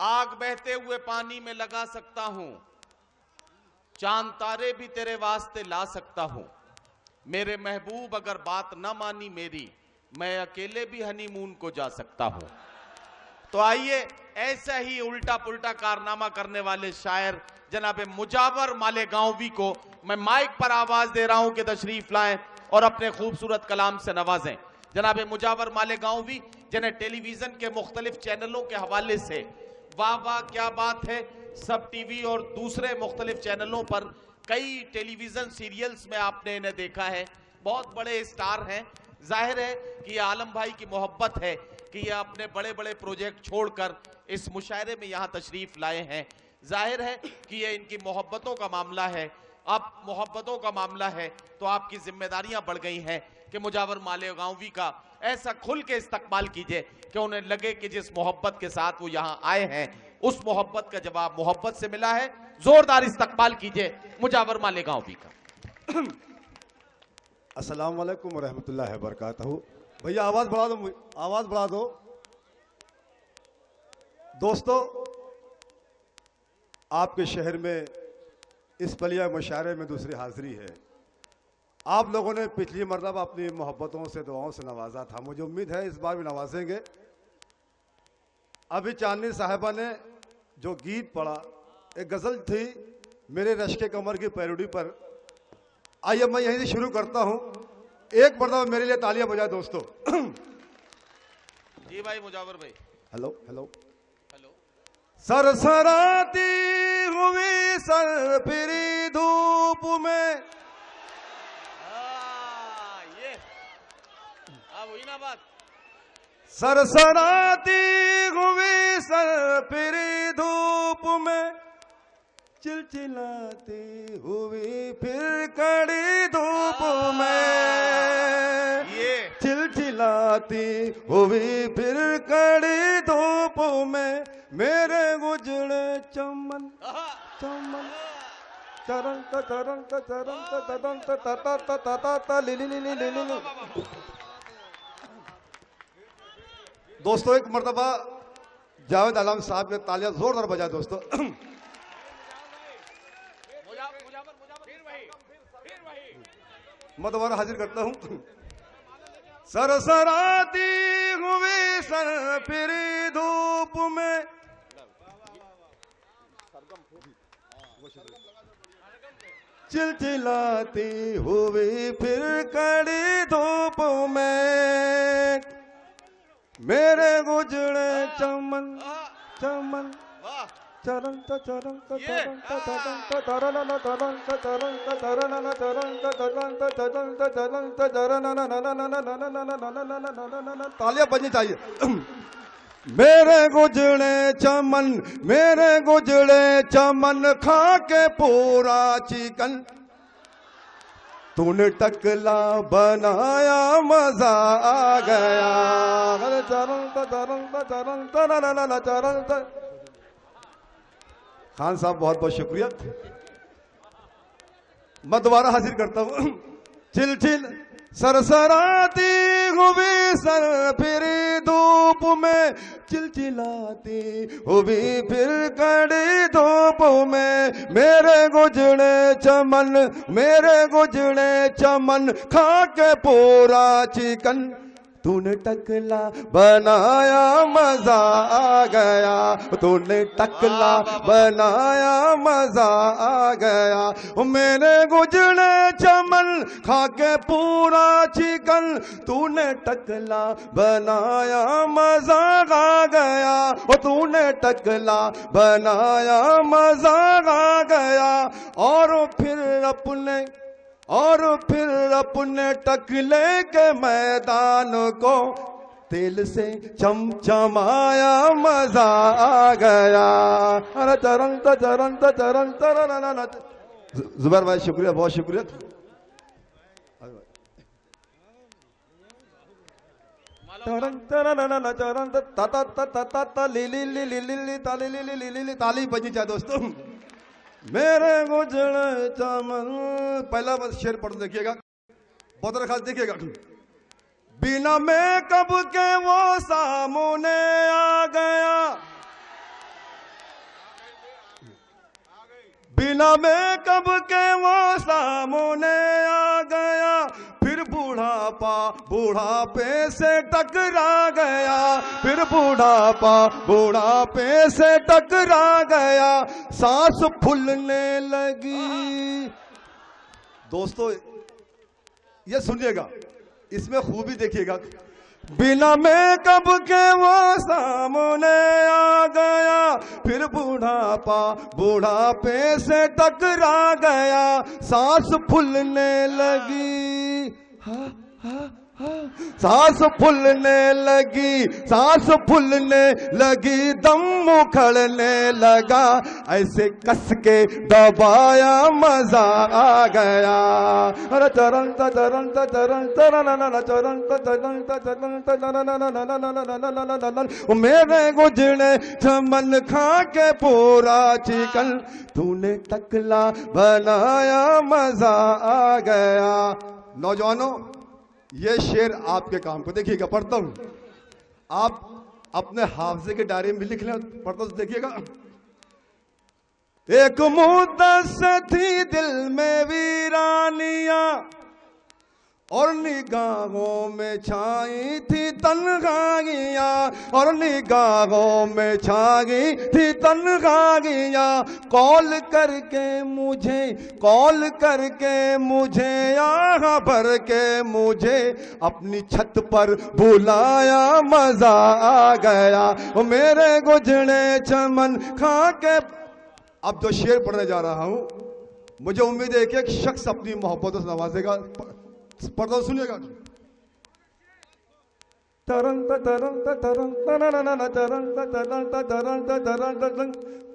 आग बहते हुए पानी में लगा सकता हूं, चांद तारे भी तेरे वास्ते ला सकता हूं। मेरे महबूब अगर बात ना मानी मेरी, मैं अकेले भी हनीमून को जा सकता हूं। तो आइए ऐसा ही उल्टा पुल्टा कारनामा करने वाले शायर जनाब मुजावर मालेगांवी को मैं माइक पर आवाज दे रहा हूं कि तशरीफ लाएं और अपने खूबसूरत कलाम से नवाजें। जनाब मुजावर मालेगांवी जिन्हें टेलीविजन के मुख्तलिफ चैनलों के हवाले से वाह वाह क्या बात है, सब टीवी और दूसरे मुख्तलिफ चैनलों पर कई टेलीविजन सीरियल्स में आपने इन्हें देखा है, बहुत बड़े स्टार हैं। जाहिर है कि ये आलम भाई की मोहब्बत है कि ये अपने बड़े बड़े प्रोजेक्ट छोड़कर इस मुशायरे में यहाँ तशरीफ लाए हैं। जाहिर है कि ये इनकी मोहब्बतों का मामला है। अब मोहब्बतों का मामला है तो आपकी जिम्मेदारियां बढ़ गई हैं कि मुजावर मालेगांवी का ऐसा खुल के इस्तकबाल कीजिए कि उन्हें लगे कि जिस मोहब्बत के साथ वो यहाँ आए हैं उस मोहब्बत का जवाब मोहब्बत से मिला है। जोरदार इस्तकबाल कीजिए मुजावर मालेगांवी का। अस्सलाम वालेकुम रहमतुल्लाहि व बरकातहू। भैया आवाज बढ़ा दो, आवाज बढ़ा दो। दोस्तों, आपके शहर में इस पलिया मुशायरे में दूसरी हाजिरी है। आप लोगों ने पिछली मरतबा अपनी मोहब्बतों से दुआओं से नवाजा था, मुझे उम्मीद है इस बार भी नवाजेंगे। अभी चांदनी साहिबा ने जो गीत पढ़ा, एक गजल थी मेरे रश्के कमर की पैरोडी पर। आइए मैं यहीं से शुरू करता हूं। एक मरतबा मेरे लिए तालियां बजाए दोस्तों। जी भाई मुजावर भाई। Hello hello hello. सरसराती हुई सरफिरी धूप में, ये अब हुई ना बात। सरसराती हुई सरफिरी धूप में, चिलचिलाती हुई फिर कड़ी धूप में, ये चिलचिलाती हुई फिर कड़ी धूप में, मेरे गुजरे चमन चमन चरण चरण चरण चरण ता ता ता ता ली ली ली ली ली ली। दोस्तों, एक मर्तबा जावेद आलम साहब ने तालियां जोरदार बजाए दोस्तों। मैं दोबारा हाजिर करता हूं। सरसराती हुई सरफिरी धूप में, चिलचिलाती हुई फिर कड़ी धूप में, मेरे गुजरे चमन चमन चरण चरण चरण तालियां बजनी चाहिए। मेरे गुजरे चमन, मेरे गुजरे चमन, खा के पूरा चिकन, तूने टकला बनाया मजा आ गया। चरण चरण चरण चरण चरण। खान साहब बहुत बहुत शुक्रिया। मैं दोबारा हाजिर करता हूं। चिल चिल सरसराती हुई सरफिरी धूप में, चिलचिलाती हुई फिर कड़ी धूप में, मेरे गुजरे चमन, मेरे गुजरे चमन, खा के पूरा चिकन, तूने टकला बनाया मजा आ गया, तूने टकला बनाया मजा आ गया। मेरे गुजरे चमन, खा के पूरा चिकन, तूने टकला बनाया मजा आ गया, तूने टकला बनाया मजा आ गया। और फिर अपने टकले के मैदान को तेल से चमचमाया, मजा आ गया। अरे चरण चरण चरण चरण। जुबैर भाई शुक्रिया, बहुत शुक्रिया। चरण चरण चरण ता ता ता ली ली ली ली ली ताली ली ली ली ली। ताली बजी चाहे दोस्तों। मेरे गुजरे चमन, पहला शेर पढ़ देखिएगा, बहुत खास देखिएगा। बिना मेकअप के वो सामने आ गया, बिना मेकअप के वो सामने आ गया, फिर बुढ़ापे से टकरा गया, फिर बुढ़ापे से टकरा गया, सांस फूलने लगी। दोस्तों ये सुनिएगा, इसमें खूबी देखिएगा। बिना मेकअप के वो सामने आ गया, फिर बुढ़ापे से टकरा गया, सांस फूलने लगी। सांस फूलने लगी, दम उखड़ने लगा, ऐसे कस के दबाया मजा आ गया। अरे चरण चरण चरण चरण मेरे गुजरे चमन खा के पूरा चिकन, तूने टकला बनाया मजा आ गया। नौजवानों ये शेर आपके काम को देखिएगा, पढ़ता हूं, आप अपने हाफजे के डायरी में लिख लें, पढ़ता हूं देखिएगा। एक मुद्दत से थी दिल में वीरानियां, और निगाहों में छाई थी तन्हाइयां, और निगाहों में छाई थी तन्हाइयां। कॉल करके मुझे यहाँ भर के मुझे अपनी छत पर बुलाया, मजा आ गया, मेरे गुजरे चमन खा के। अब जो शेर पढ़ने जा रहा हूं, मुझे उम्मीद है कि एक शख्स अपनी मोहब्बतों से नवाजेगा। पढ़ता हूं, सुनिएगा।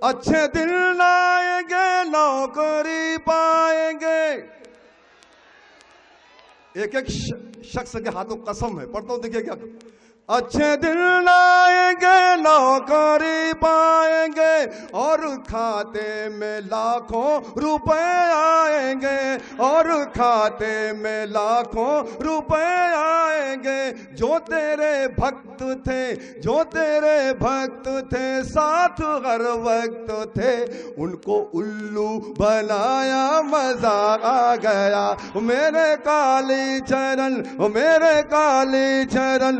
अच्छे दिन लाएंगे, नौकरी पाएंगे। एक एक शख्स के हाथों कसम है, पढ़ता हूं देखिए क्या। अच्छे दिन लाएंगे, नौकरी पाएंगे, और खाते में लाखों रुपए आएंगे, और खाते में लाखों रुपए आएंगे। जो तेरे भक्त थे साथ हर वक्त थे, उनको उल्लू बनाया, मजा आ गया, मेरे काली चरण।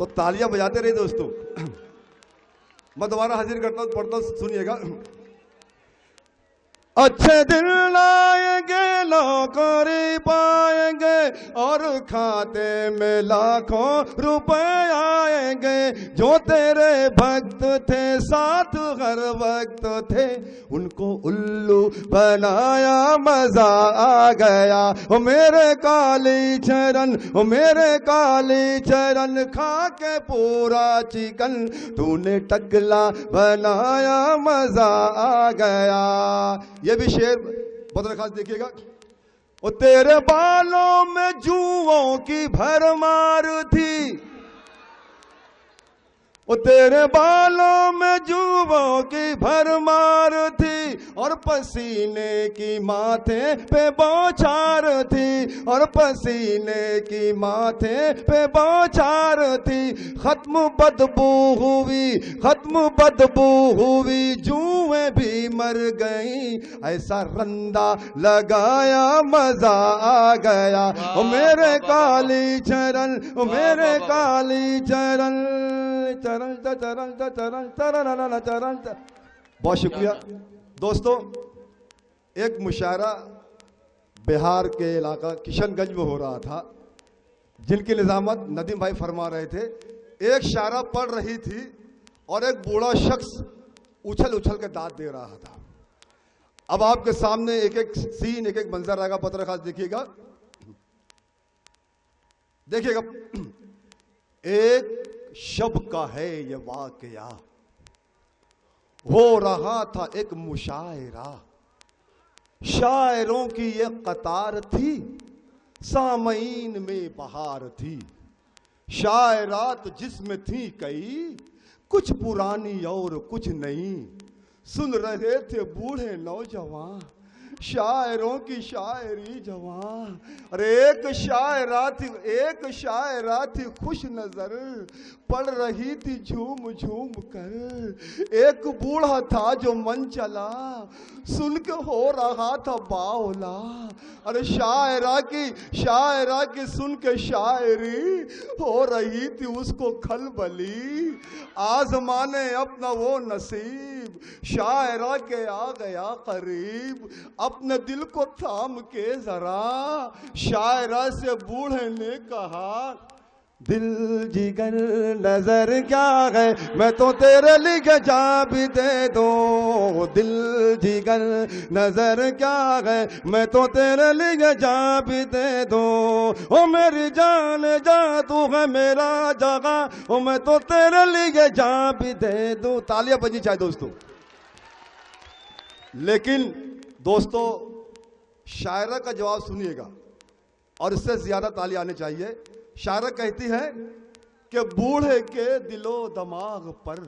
तो तालियां बजाते रहे दोस्तों। मैं दोबारा हाजिर करता हूं, पढ़ता हूं, सुनिएगा। अच्छे दिन लाएंगे, नौकरी पाएंगे, और खाते में लाखों रुपए आएंगे। जो तेरे भक्त थे साथ हर वक्त थे, उनको उल्लू बनाया, मजा आ गया, ओ मेरे काली चरण खा के पूरा चिकन, तूने टकला बनाया, मजा आ गया। ये भी शेर बहुत खास देखिएगा। और तेरे बालों में जुओं की भरमार थी, वो तेरे बालों में जुओं की भरमार थी, और पसीने की माथे पे बौछार थी, और पसीने की माथे पे बौछार थी। खत्म बदबू हुई, जुएं भी मर गई, ऐसा रंदा लगाया, मजा आ गया, ओ मेरे काली चरण, ओ मेरे काली चरण। बहुत शुक्रिया दोस्तों। एक मुशायरा बिहार के इलाका किशनगंज में हो रहा था, जिनकी निजामत नदीम भाई फरमा रहे थे। एक शायरा पढ़ रही थी और एक बूढ़ा शख्स उछल के दांत दे रहा था। अब आपके सामने एक एक सीन, एक एक मंजर आएगा, पत्र खास देखिएगा। एक शब का है ये वाकया, हो रहा था एक मुशायरा, शायरों की ये कतार थी, सामईन में बहार थी। शायरात जिसमें थी कई, कुछ पुरानी और कुछ नई, सुन रहे थे बूढ़े नौजवान, शायरों की शायरी जवान। अरे एक शायरा थी खुश नजर, पढ़ रही थी झूम झूम कर। एक बूढ़ा था जो मन चला, सुन के हो रहा था बावला। अरे शायरा की सुन के शायरी हो रही थी उसको खलबली। आजमाने अपना वो नसीब, शायरा के आ गया करीब। अपने दिल को थाम के जरा, शायरा से बूढ़े ने कहा, दिल जिगर नजर क्या है मैं तो तेरे लिए जा भी दे दूं। दिल जिगर नजर क्या है मैं तो तेरे लिए जा भी दे दूं। ओ मेरी जान जा तू है मेरा जगह, ओ मैं तो तेरे लिए जा भी दे दूं। तालियां बजनी चाहिए दोस्तों। लेकिन दोस्तों शायरा का जवाब सुनिएगा और इससे ज्यादा तालियां आनी चाहिए। शायरा कहती है कि बूढ़े के दिलो दिमाग पर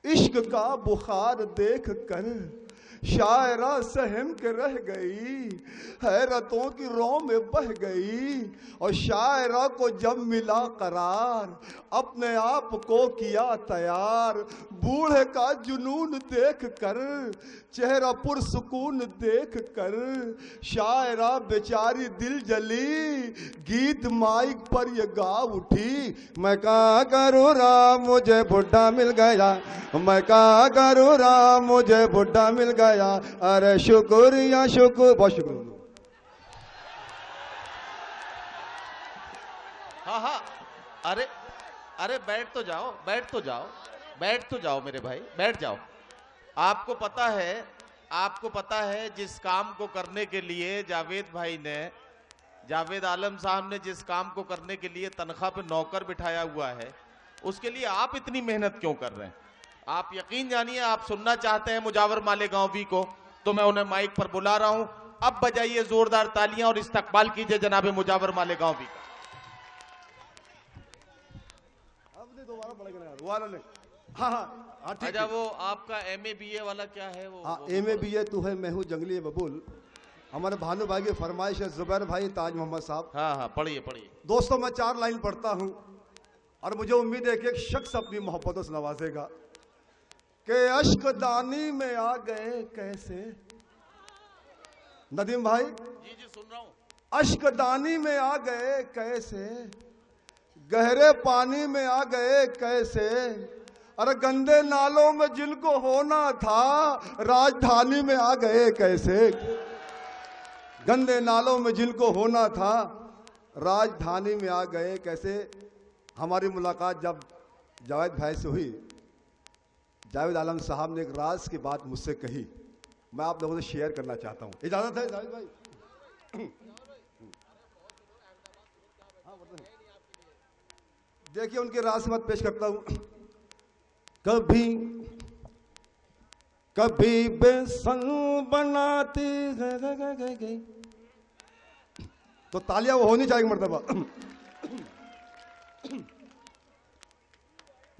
इश्क का बुखार देख कर शायरा सहम के रह गई, हैरतों की रौ में बह गई। और शायरा को जब मिला करार, अपने आप को किया तैयार। बूढ़े का जुनून देख कर, चेहरा पुरसुकून देख कर, शायरा बेचारी दिल जली, गीत माइक पर ये गा उठी। मैं क्या करूँ राम मुझे बुढ़ा मिल गया, मैं क्या करूँ राम मुझे बुढ़ा मिल गया। अरे शुक्रिया शुक्र, बहुत शुक्रिया। हाँ हाँ, अरे बैठ तो जाओ, बैठ तो जाओ मेरे भाई, बैठ जाओ। आपको पता है जिस काम को करने के लिए जावेद आलम साहब ने जिस काम को करने के लिए तनख्वाह पे नौकर बिठाया हुआ है, उसके लिए आप इतनी मेहनत क्यों कर रहे हैं? आप यकीन जानिए, आप सुनना चाहते हैं मुजावर मालेगांवी को, तो मैं उन्हें माइक पर बुला रहा हूं। अब बजाइए जोरदार तालियां और इस्तकबाल कीजिए जनाबे मुजावर मालेगांवी का। दोबारा पड़ेगा। हाँ, अच्छा, वो आपका MA BA वाला क्या है वो? MA BA तो है, मैं हूँ जंगली बबूल। हमारे भानु भाई की फरमाइश है, जुबैर भाई ताज मोहम्मद साहब। हाँ, पढ़िए। दोस्तों मैं 4 लाइन पढ़ता हूँ और मुझे उम्मीद है कि एक शख्स अपनी मोहब्बतों से नवाजेगा। कि अश्कदानी में आ गए कैसे, नदीम भाई जी सुन रहा हूँ। अश्कदानी में आ गए कैसे, गहरे पानी में आ गए कैसे। अरे गंदे नालों में जिनको होना था, राजधानी में आ गए कैसे। गंदे नालों में जिनको होना था, राजधानी में आ गए कैसे। हमारी मुलाकात जब जावेद भाई से हुई, जावेद आलम साहब ने एक राज की बात मुझसे कही, मैं आप लोगों से शेयर करना चाहता हूं। इजाजत है जावेद भाई? देखिए उनके राज की बात पेश करता हूं। कभी बेसन बनाती है, तो तालियां वो होनी चाहिए मर्तबा।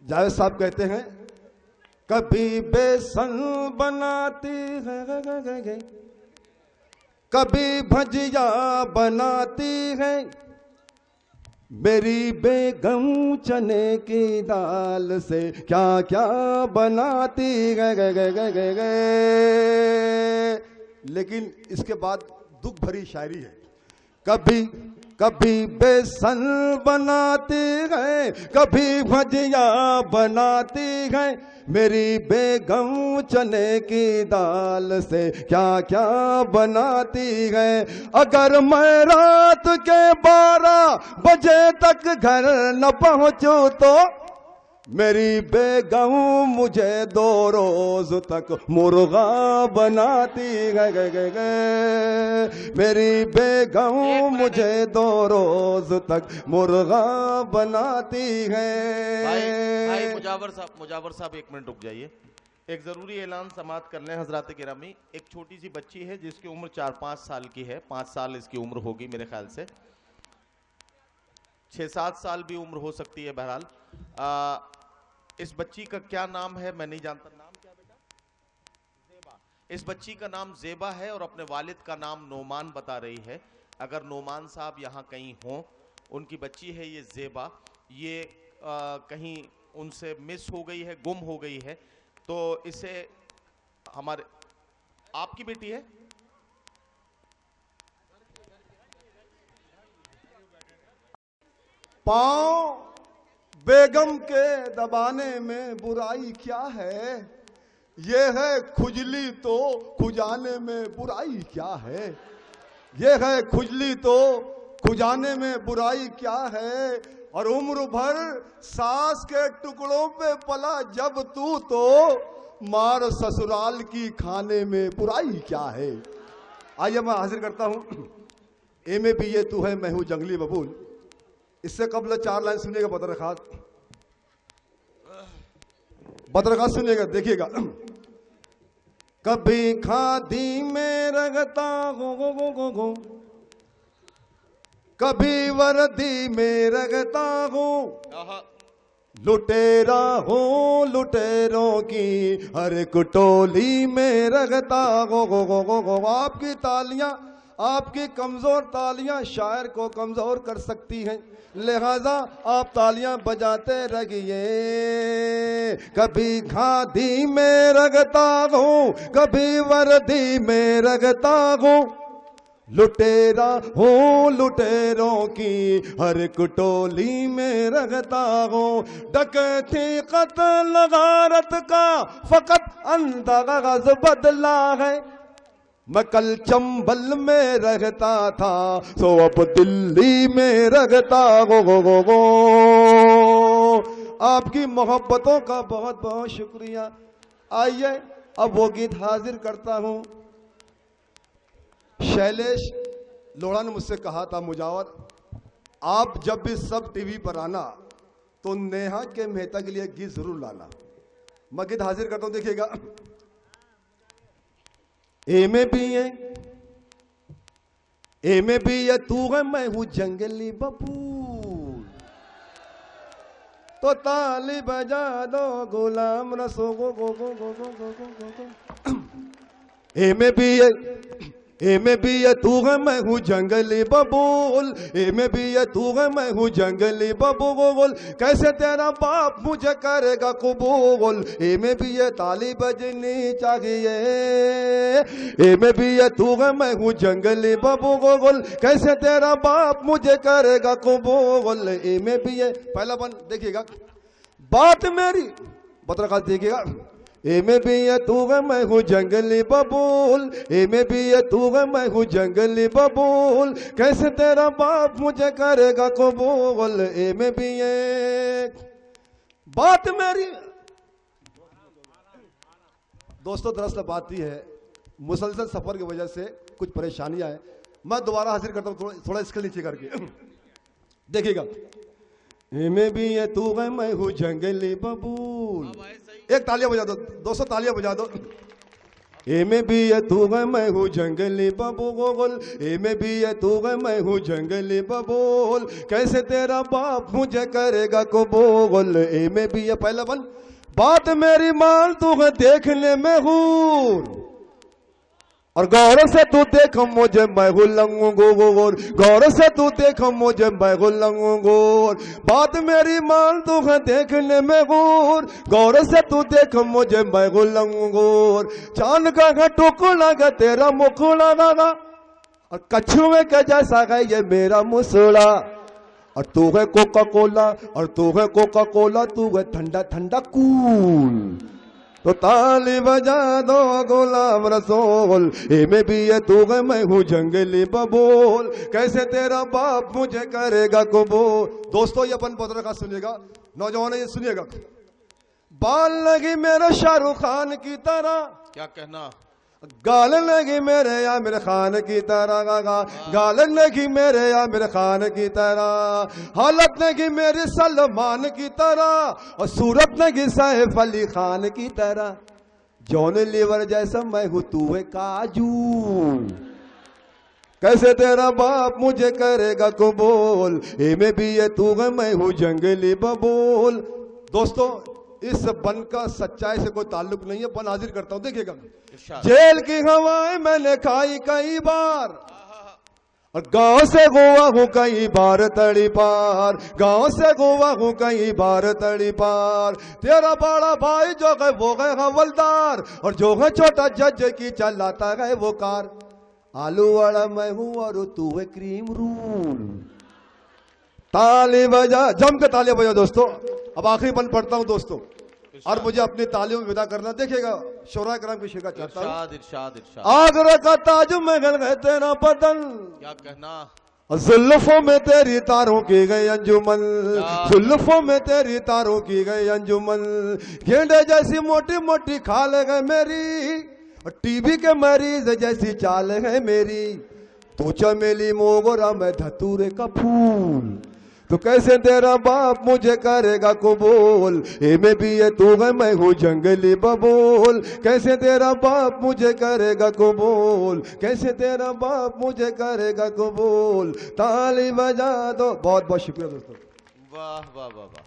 जावेद साहब कहते हैं, कभी बेसन बनाती है, कभी भजिया बनाती है, मेरी बेगम चने की दाल से क्या क्या बनाती है। लेकिन इसके बाद दुख भरी शायरी है। कभी बेसन बनाती है, कभी भजिया बनाती है, मेरी बेगम चने की दाल से क्या क्या बनाती है। अगर मैं रात के 12 बजे तक घर न पहुंचूं तो मेरी बेगम मुझे 2 रोज तक मुर्गा बनाती है। मेरी बेगम मुझे 2 रोज तक मुर्गा बनाती है। भाई मुजावर साहब 1 मिनट रुक जाइए। एक जरूरी ऐलान समाप्त कर लें हजरात गिरामी। एक छोटी सी बच्ची है जिसकी उम्र 4-5 साल की है, 5 साल इसकी उम्र होगी मेरे ख्याल से, 6-7 साल भी उम्र हो सकती है। बहरहाल इस बच्ची का क्या नाम है मैं नहीं जानता। नाम क्या बेटा? इस बच्ची का नाम जेबा है और अपने वालिद का नाम नोमान बता रही है। अगर नोमान साहब यहाँ कहीं हों, उनकी बच्ची है ये जेबा, ये कहीं उनसे मिस हो गई है, गुम हो गई है, तो इसे हमारे आपकी बेटी है? पांव बेगम के दबाने में बुराई क्या है, ये है खुजली तो खुजाने में बुराई क्या है, ये है खुजली तो खुजाने में बुराई क्या है, और उम्र भर सास के टुकड़ों पे पला जब तू, तो मार ससुराल की खाने में बुराई क्या है। आइए मैं हाजिर करता हूं एम ए बी ए तू है मैं हूं जंगली बबूल। इससे कबल 4 लाइन सुनिएगा बदरखास्त सुनिएगा, देखिएगा। कभी खादी में रगता गो, कभी वर्दी में रगता हूँ, लुटेरा हूँ लुटेरों की हर एक टोली में रगता गो। आपकी तालियां, आपकी कमजोर तालियां शायर को कमजोर कर सकती हैं, लिहाजा आप तालियां बजाते रहिए। कभी खादी में रगता हूँ, कभी वर्दी में रगता हूँ, लुटेरा हूँ लुटेरों की हर एक टोली में रगता हूँ। डकैती कत्ल गारत का फकत अंदाज बदला है, मैं कल चंबल में रहता था सो अब दिल्ली में रहता गो। आपकी मोहब्बतों का बहुत बहुत शुक्रिया। आइए अब वो गीत हाजिर करता हूं। शैलेश लोढ़ा ने मुझसे कहा था, मुजावर आप जब भी सब टीवी पर आना तो नेहा के मेहता के लिए गीत जरूर लाना। मैं गीत हाजिर करता हूं, देखिएगा। ए में भी है तू है मैं हूं जंगली बबूल, तो ताली बजा दो गुलाम रसो गो गो गो गो गो गो गो गो। ए में भी है तू है मैं हूँ जंगली बबूल, ए में भी है तू है मैं हूँ जंगली बबूल, कैसे तेरा बाप मुझे करेगा कबूल। ए में भी है ताली बजनी चाहिए, ए में भी है तू है मैं हूँ जंगली बबूल, कैसे तेरा बाप मुझे करेगा कबूल। ए में भी है पहला बन, देखिएगा बात मेरी बतरखास्त, देखिएगा। ए में भी है तू है मैं हूँ जंगली बबूल, ए में भी है तू है मैं हूँ जंगली बबूल, कैसे तेरा बाप मुझे करेगा कबूल। ए में भी है बात मेरी। दोस्तों दरअसल बात ही है, मुसलसल सफर की वजह से कुछ परेशानियां हैं। मैं दोबारा हाजिर करता हूँ, थोड़ा स्किल नीचे करके देखिएगा। ए में भी है तू है मैं हूँ जंगली बबूल, एक तालियां बजा दो दोस्तों, तालियां बजा दो। ए में भी है तू है मैं हूँ जंगली बबूल, ए में भी है तू है मैं हूँ जंगली बबूल, कैसे तेरा बाप मुझे करेगा कबूल। ए में भी है पहला बन, बात मेरी मान तू है देखने में हूँ, और गौर से तू देख मुझे मैं हूँ लंगूर, गौर से तू देख मुझे मैं हूँ लंगूर, बात मेरी मान तू है देखने में हूँ, गौर से तू देख मुझे मैं हूँ लंगूर। चांद का है टुकड़ा का तेरा मुखड़ा लगा, और कछुए के जैसा है ये मेरा मुसड़ा, और तू है कोका कोला, और तू है कोका कोला, तू है ठंडा ठंडा कूल, तो ताली बजा दो गुलाम रसूल। ए में भी है तू है मैं हूँ जंगली बबूल, कैसे तेरा बाप मुझे करेगा कबूल। दोस्तों ये अपन बदरखास्त सुनिएगा, नौजवान ये सुनिएगा। बाल लगी मेरे शाहरुख खान की तरह, क्या कहना, गाल लगी मेरे आमिर खान की तरह, गाल लगी मेरे आमिर खान की तरह, हालत लगी मेरी सलमान की तरह, और सूरत लगी सैफ अली खान की तरह, जॉन लीवर जैसा मैं हूँ तू है काजू, कैसे तेरा बाप मुझे करेगा कबूल। ए में भी है तू है मैं हूँ जंगली बबूल। दोस्तों इस बन का सच्चाई से कोई ताल्लुक नहीं है, बन हाजिर करता हूं, देखिएगा। इरशाद। जेल की हवाएं मैंने खाई कई बार, और गांव से गोवा हूं कई बार तड़ी पार, गांव से गोवा हूं कई बार तड़ी पार। तेरा बड़ा भाई जो है वो है हवलदार, और जो है छोटा जज की चलाता है वो कार। आलू वाला मैं हूं और तू है क्रीम रूल। ताली बजा, जम के ताली बजा दोस्तों। अब आखिरी बन पढ़ता हूं दोस्तों, और मुझे अपनी तालियों में विदा करना। देखिएगा, शोरा कराम की शिका चाहता हूं। इरशाद इरशाद इरशाद। आगरा का ताजमहल है तेरा बदन, क्या कहना। जुल्फों में तेरी तारों की गई अंजुमन, जुल्फों में तेरी तारों की गई अंजुमन। गेंडे जैसी मोटी मोटी खाल है मेरी, और टीबी के मरीज जैसी चाल है मेरी। तू चमेली मोगरा मैं धतूरे का फूल, तो कैसे तेरा बाप मुझे करेगा कबूल। ए में भी ये तू है मैं हूँ जंगली बबूल, कैसे तेरा बाप मुझे करेगा कबूल, कैसे तेरा बाप मुझे करेगा कबूल। ताली बजा दो। बहुत बहुत शुक्रिया दोस्तों। वाह वाह वाह वाह।